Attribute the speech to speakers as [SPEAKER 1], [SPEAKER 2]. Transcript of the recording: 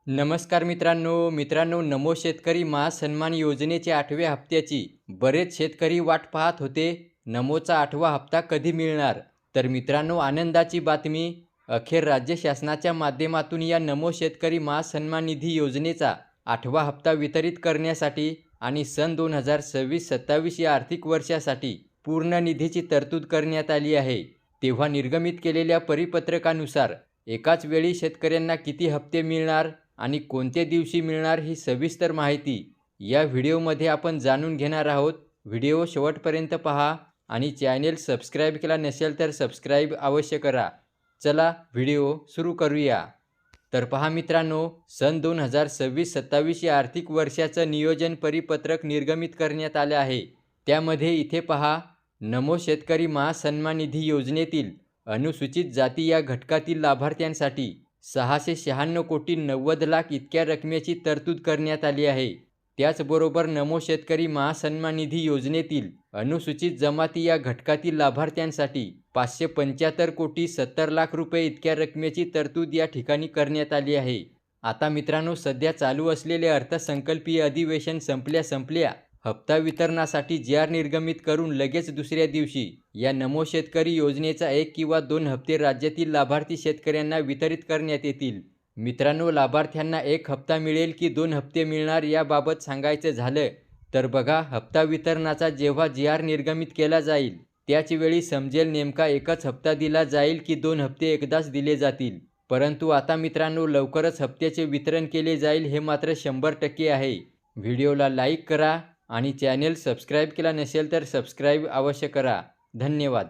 [SPEAKER 1] नमस्कार मित्रांनो नमो शेतकरी महासन्मान योजनेच्या 8व्या हप्त्याची बरेच शेतकरी वाट पाहत होते। नमोचा 8वा हप्ता कधी मिळणार? तर मित्रांनो, आनंदाची बातमी, अखेर राज्य शासनाच्या माध्यमातून या नमो शेतकरी महासन्मान निधी योजनेचा 8वा हप्ता वितरित करण्यासाठी आणि सन 2026-27 या आर्थिक वर्षासाठी पूर्ण निधीची तरतूद करण्यात आली आहे। तेव्हा निर्गमित केलेल्या परिपत्रकानुसार एकाच वेळी शेतकऱ्यांना किती हप्ते मिळणार आणि कोणत्या दिवशी मिळणार ही सविस्तर माहिती या व्हिडिओमध्ये आपण जाणून घेणार आहोत। व्हिडिओ शेवटपर्यंत पहा आणि चॅनेल सबस्क्राईब केला नसेल तर सबस्क्राईब अवश्य करा। चला व्हिडिओ सुरू करूया। तर पहा मित्रांनो, सन 2026-27 या आर्थिक वर्षाचं नियोजन परिपत्रक निर्गमित करण्यात आले आहे। त्यामध्ये इथे पहा, नमो शेतकरी महासन्मान निधी योजनेतील अनुसूचित जाती या घटकातील लाभार्थ्यांसाठी 696 कोटी 90 लाख इतक्या रकमेची तरतूद करण्यात आली आहे। त्याचबरोबर नमो शेतकरी महासन्मान निधी योजनेतील अनुसूचित जमाती या घटकातील लाभार्थ्यांसाठी 575 कोटी 70 लाख रुपये इतक्या रकमेची तरतूद या ठिकाणी करण्यात आली आहे। आता मित्रांनो, सध्या चालू असलेले अर्थसंकल्पीय अधिवेशन संपल्या हप्ता वितरणासाठी जी.आर. निर्गमित करून लगेच दुसऱ्या दिवशी या नमो शेतकरी योजनेचा 1 किंवा 2 हप्ते राज्यातील लाभार्थी शेतकऱ्यांना वितरित करण्यात येतील। मित्रांनो, लाभार्थ्यांना 1 हप्ता मिळेल की 2 हप्ते मिळणार याबाबत सांगायचं झालं तर बघा, हप्ता वितरणाचा जेव्हा जी.आर. निर्गमित केला जाईल त्याच वेळी समजेल नेमका एकच हप्ता दिला जाईल की 2 हप्ते एकदाच दिले जातील। परंतु आता मित्रांनो, लवकरच हप्त्याचे वितरण केले जाईल हे मात्र 100% आहे। व्हिडिओला लाईक करा आणि चॅनेल सबस्क्राईब केला नसेल तर सबस्क्राईब अवश्य करा। धन्यवाद।